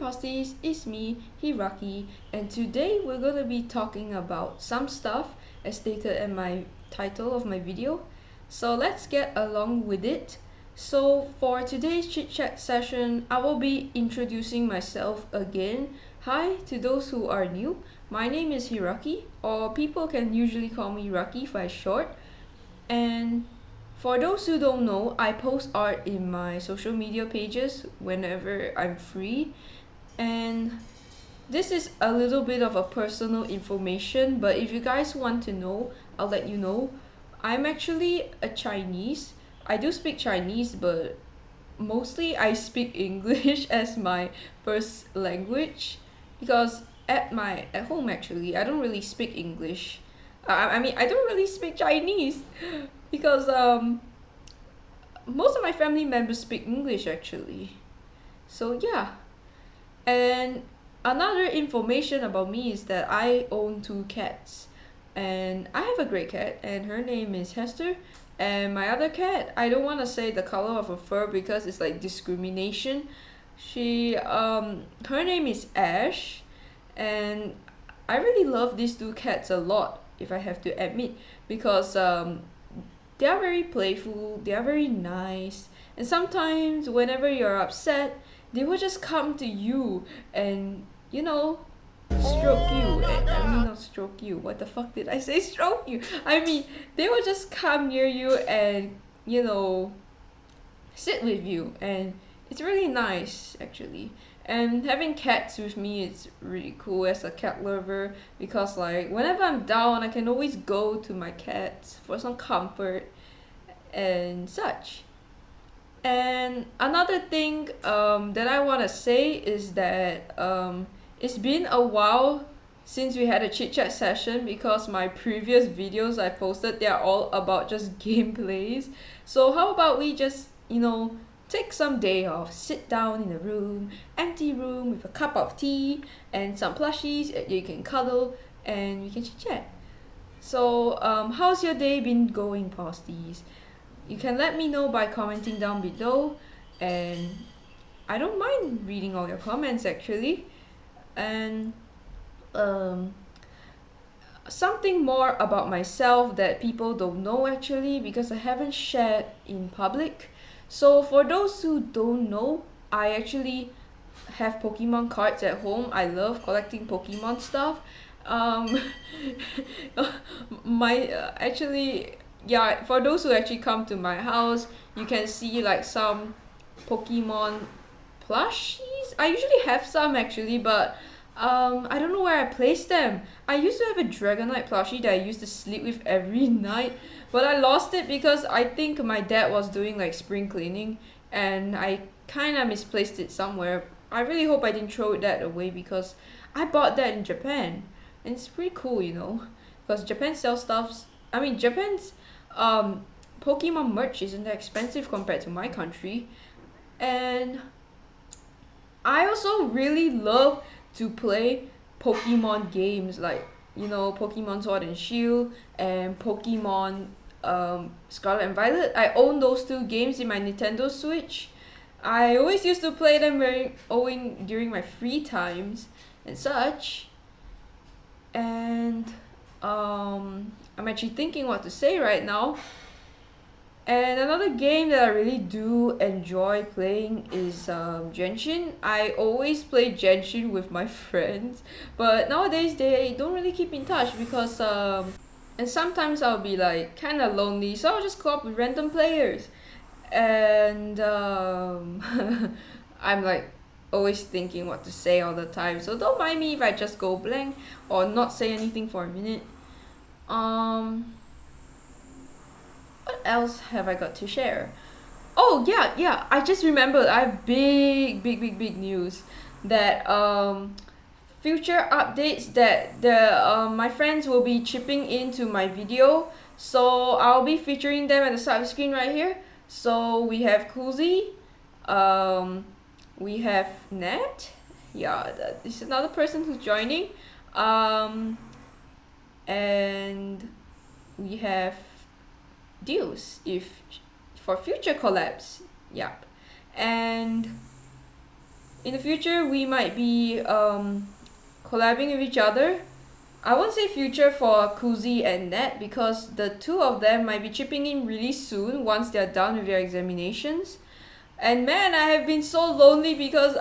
Pawsties, it's me, Hiraki, and today we're gonna be talking about some stuff as stated in my title of my video. So let's get along with it. So for today's chit chat session, I will be introducing myself again. Hi to those who are new. My name is Hiraki, or people can usually call me Raki for short. And for those who don't know, I post art in my social media pages whenever I'm free. And this is a little bit of a personal information, but if you guys want to know, I'll let you know. I'm actually a Chinese. I do speak Chinese, but mostly I speak English as my first language because at home actually I don't really speak English. I mean I don't really speak Chinese because most of my family members speak English actually. So yeah. And another information about me is that I own two cats. And I have a great cat and her name is Hester. And my other cat, I don't want to say the color of her fur because it's like discrimination. Her name is Ash, and I really love these two cats a lot, if I have to admit, because they are very playful, they are very nice, and sometimes whenever you're upset, they will just come to you and stroke you. I mean, not stroke you. What the fuck did I say? Stroke you. I mean, they will just come near you and you know sit with you, and it's really nice actually. And having cats with me is really cool as a cat lover because like whenever I'm down, I can always go to my cats for some comfort and such. And another thing that I want to say is that it's been a while since we had a chit chat session because my previous videos I posted, they're all about just gameplays. So how about we just, take some day off, sit down in a room, empty room with a cup of tea and some plushies that you can cuddle and we can chit chat. So how's your day been going, Posties? You can let me know by commenting down below, and I don't mind reading all your comments actually. And um, something more about myself that people don't know actually because I haven't shared in public. So for those who don't know, I actually have Pokemon cards at home. I love collecting Pokemon stuff. Um, my actually yeah, for those who actually come to my house, you can see like some Pokemon plushies. I usually have some actually, but I don't know where I placed them. I used to have a Dragonite plushie that I used to sleep with every night, but I lost it because I think my dad was doing like spring cleaning and I kind of misplaced it somewhere. I really hope I didn't throw that away because I bought that in Japan and it's pretty cool, because Japan sells stuffs. I mean, Japan's um Pokemon merch isn't that expensive compared to my country, and I also really love to play Pokemon games like Pokemon Sword and Shield and Pokemon Scarlet and Violet. I own those two games in my Nintendo Switch. I always used to play them very owing during my free times and such. And I'm actually thinking what to say right now. And another game that I really do enjoy playing is Genshin. I always play Genshin with my friends, but nowadays they don't really keep in touch because and sometimes I'll be like kind of lonely, so I'll just co-op with random players. And I'm like always thinking what to say all the time, so don't mind me if I just go blank or not say anything for a minute. Um, what else have I got to share? Oh yeah, I just remembered I have big news that future updates that the my friends will be chipping into my video. So I'll be featuring them at the side of the screen right here. So we have Kuzi, um, we have Nat. Yeah, this is another person who's joining. Um, and we have Deals if for future collabs. Yep. And in the future we might be collabing with each other. I won't say future for Kuzi and Nat because the two of them might be chipping in really soon once they're done with their examinations. And man, I have been so lonely because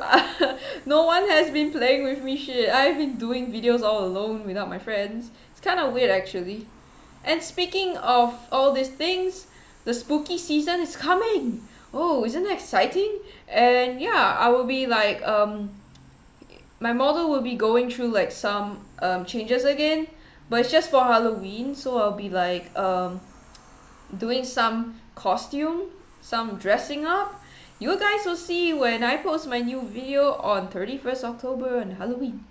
no one has been playing with me shit. I've been doing videos all alone without my friends. It's kind of weird actually. And speaking of all these things, the spooky season is coming. Oh, isn't that exciting? And yeah, I will be like my model will be going through like some changes again, but it's just for Halloween, so I'll be like doing some costume, some dressing up. You guys will see when I post my new video on 31st October on Halloween.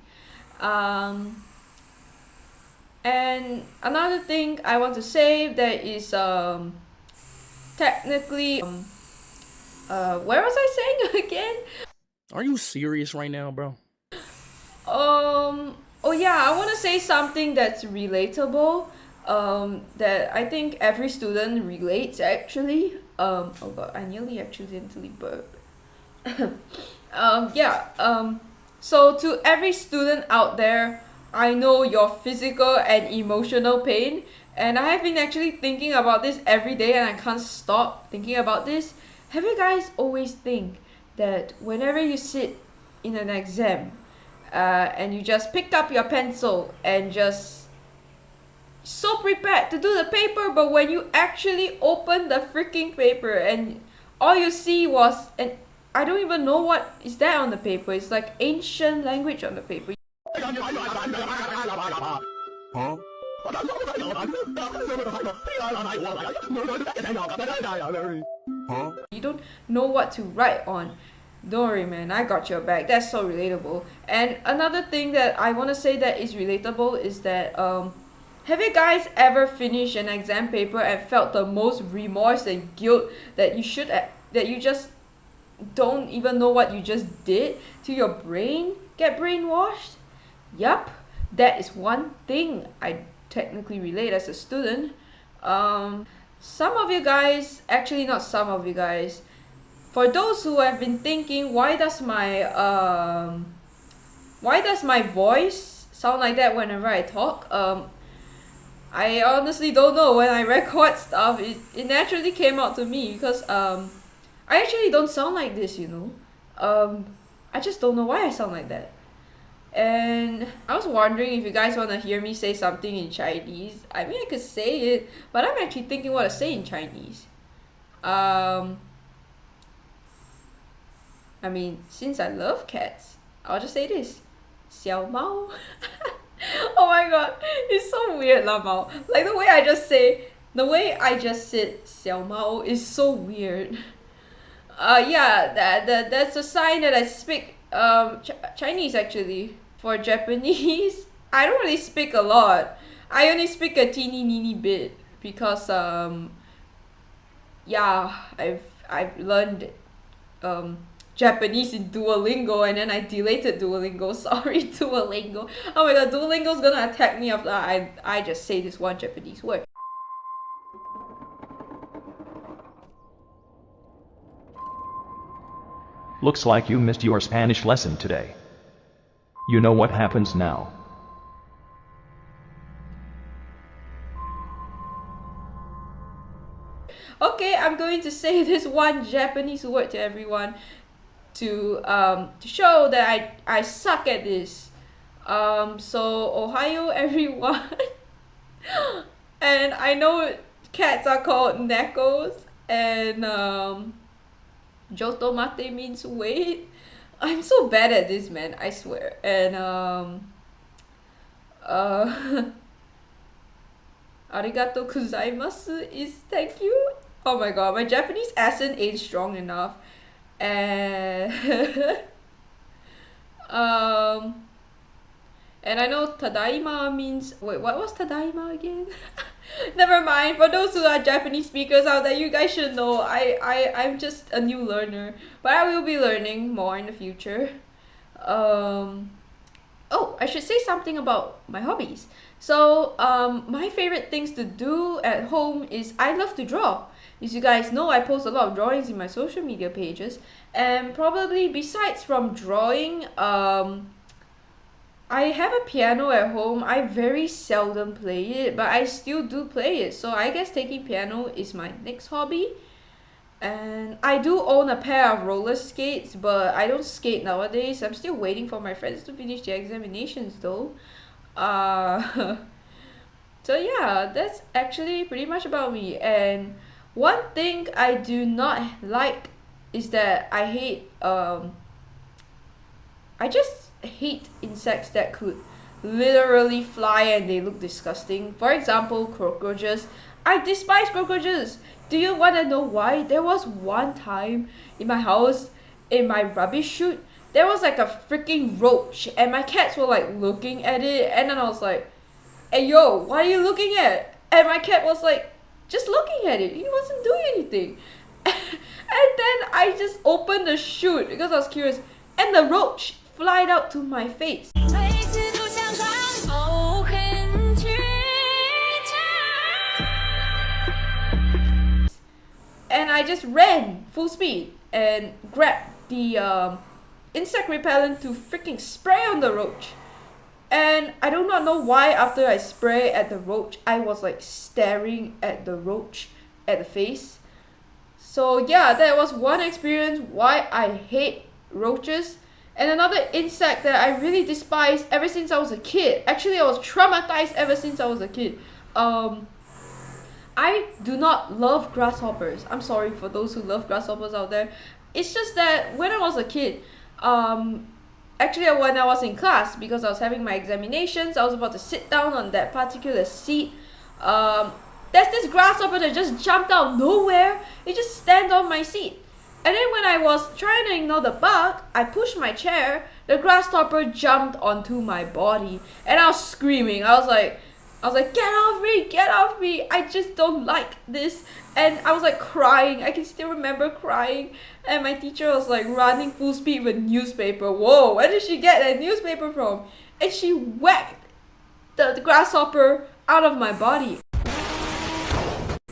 Um, and another thing I want to say that is technically where was I saying again? Are you serious right now, bro? Oh yeah, I want to say something that's relatable. That I think every student relates actually. Oh god, I nearly accidentally burped. Yeah. So to every student out there, I know your physical and emotional pain, and I have been actually thinking about this every day, and I can't stop thinking about this. Have you guys always think that whenever you sit in an exam, and you just pick up your pencil and just so prepared to do the paper, but when you actually open the freaking paper and all you see was an I don't even know what is that on the paper. It's like ancient language on the paper. Huh? Huh? You don't know what to write on. Don't worry, man. I got your back. That's so relatable. And another thing that I want to say that is relatable is that have you guys ever finished an exam paper and felt the most remorse and guilt that that you just don't even know what you just did to your brain get brainwashed? Yup, that is one thing I technically relate as a student. Some of you guys, actually not some of you guys, for those who have been thinking, why does my voice sound like that whenever I talk? I honestly don't know. When I record stuff, it naturally came out to me because I actually don't sound like this, you know. I just don't know why I sound like that. And I was wondering if you guys want to hear me say something in Chinese. I mean, I could say it, but I'm actually thinking what to say in Chinese. Um, I mean, since I love cats, I'll just say this. 小猫. Oh my god, it's so weird, 老猫. Like the way I just said 小猫 is so weird. Yeah, that's a sign that I speak Chinese actually. For Japanese, I don't really speak a lot. I only speak a teeny bit because yeah, I've learned um Japanese in Duolingo and then I deleted Duolingo. Sorry, Duolingo. Oh my god, Duolingo's gonna attack me after I just say this one Japanese word. Looks like you missed your Spanish lesson today. You know what happens now. Okay, I'm going to say this one Japanese word to everyone to show that I suck at this. So Ohio everyone. And I know cats are called nekos and Jotomate means wait. I'm so bad at this, man, I swear. And uh arigato gozaimasu is thank you. Oh my god, my Japanese accent ain't strong enough. And um and I know tadaima means wait, what was tadaima again? Never mind. For those who are Japanese speakers out there, you guys should know I'm just a new learner. But I will be learning more in the future. Oh, I should say something about my hobbies. So my favorite things to do at home is I love to draw. As you guys know, I post a lot of drawings in my social media pages, and probably besides from drawing, I have a piano at home. I very seldom play it, but I still do play it. So I guess taking piano is my next hobby. And I do own a pair of roller skates, but I don't skate nowadays. I'm still waiting for my friends to finish their examinations though. Uh, so yeah, that's actually pretty much about me. And one thing I do not like is that I just hate insects that could literally fly and they look disgusting. For example, cockroaches. I despise cockroaches. Do you want to know why? There was one time in my house, in my rubbish chute, there was like a freaking roach, and my cats were like looking at it, and then I was like, "Hey yo, what are you looking at?" And my cat was like, just looking at it. He wasn't doing anything. And then I just opened the chute because I was curious, and the roach flied out to my face. And I just ran full speed and grabbed the insect repellent to freaking spray on the roach. And I do not know why after I spray at the roach, I was like staring at the roach at the face. So yeah, that was one experience why I hate roaches. And another insect that I really despise ever since I was a kid. Actually, I was traumatized ever since I was a kid. I do not love grasshoppers. I'm sorry for those who love grasshoppers out there. It's just that when I was a kid, actually when I was in class, because I was having my examinations, I was about to sit down on that particular seat. There's this grasshopper that just jumped out of nowhere. It just stand on my seat. And then when I was trying to ignore the bug, I pushed my chair. The grasshopper jumped onto my body, and I was screaming. I was like, get off me, get off me. I just don't like this. And I was like crying. I can still remember crying. And my teacher was like running full speed with a newspaper. Whoa, where did she get that newspaper from? And she whacked the grasshopper out of my body.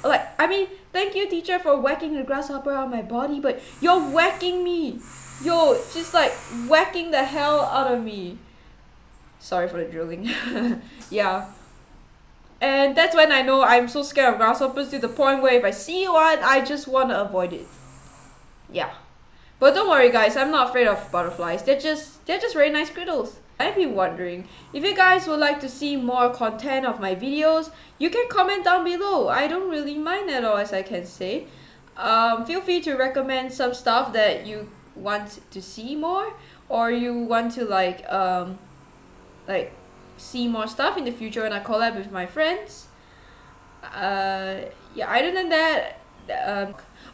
Like, I mean, thank you teacher for whacking the grasshopper out of my body, but you're whacking me. You're just like whacking the hell out of me. Sorry for the drilling. Yeah. And that's when I know I'm so scared of grasshoppers to the point where if I see one, I just want to avoid it. Yeah. But don't worry guys, I'm not afraid of butterflies. They're just very nice critters. I'd be wondering, if you guys would like to see more content of my videos, you can comment down below. I don't really mind at all, as I can say. Feel free to recommend some stuff that you want to see more, or you want to like see more stuff in the future when I collab with my friends. Yeah, other than that,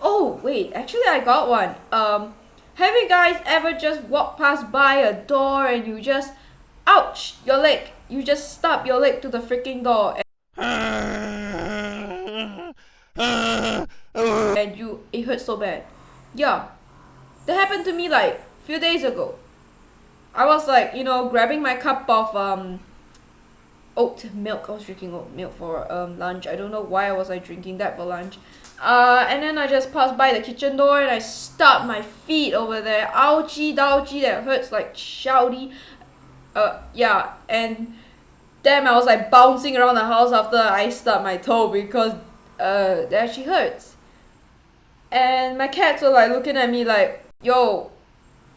oh wait, actually I got one. Have you guys ever just walked past by a door and you just, ouch, your leg, you just stub your leg to the freaking door and it hurts so bad? Yeah, that happened to me like a few days ago. I was like, you know, grabbing my cup of oat milk. I was drinking oat milk for lunch. I don't know why I was like drinking that for lunch. And then I just passed by the kitchen door and I stubbed my feet over there. Ouchie douchie, that hurts like shouty. Yeah, and damn, I was like bouncing around the house after I stubbed my toe because that actually hurts. And my cats were like looking at me like, yo,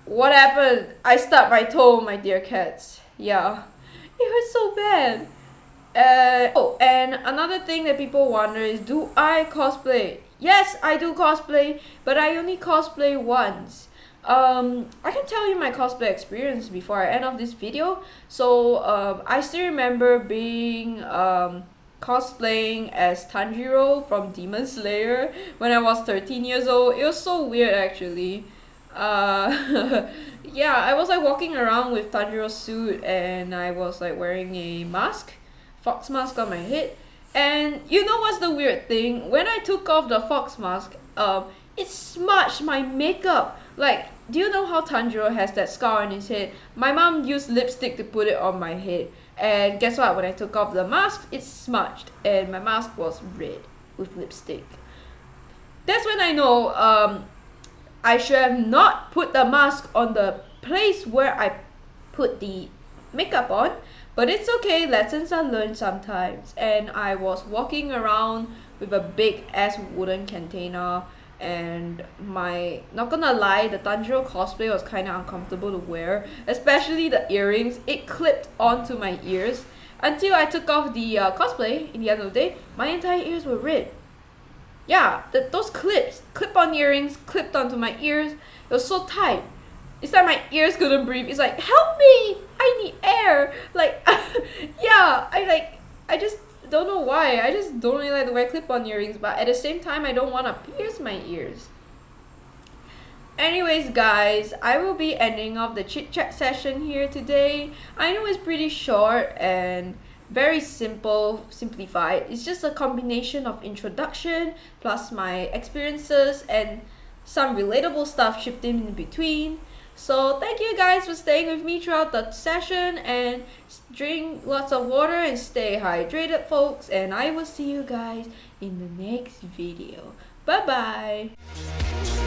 what happened? I stubbed my toe, my dear cats. Yeah, it hurts so bad. Oh, and another thing that people wonder is, do I cosplay? Yes, I do cosplay, but I only cosplay once. I can tell you my cosplay experience before I end off this video. So, I still remember being cosplaying as Tanjiro from Demon Slayer when I was 13 years old. It was so weird actually. Yeah, I was like walking around with Tanjiro's suit and I was like wearing a mask, fox mask on my head. And you know what's the weird thing? When I took off the fox mask, it smudged my makeup. Like, do you know how Tanjiro has that scar on his head? My mom used lipstick to put it on my head. And guess what? When I took off the mask, it smudged, and my mask was red with lipstick. That's when I know I should have not put the mask on the place where I put the makeup on, but it's okay, lessons are learned sometimes. And I was walking around with a big ass wooden container, and not gonna lie, the Tanjiro cosplay was kind of uncomfortable to wear, especially the earrings. It clipped onto my ears until I took off the cosplay. In the end of the day, my entire ears were red. Yeah, those clip-on earrings clipped onto my ears. It was so tight. It's like my ears couldn't breathe. It's like, help me! I need air! Like, yeah, I just don't know why. I just don't really like to wear clip-on earrings, but at the same time, I don't want to pierce my ears. Anyways, guys, I will be ending off the chit chat session here today. I know it's pretty short and very simple, simplified. It's just a combination of introduction plus my experiences and some relatable stuff shipped in between. So thank you guys for staying with me throughout the session, and drink lots of water and stay hydrated, folks, and I will see you guys in the next video. Bye bye.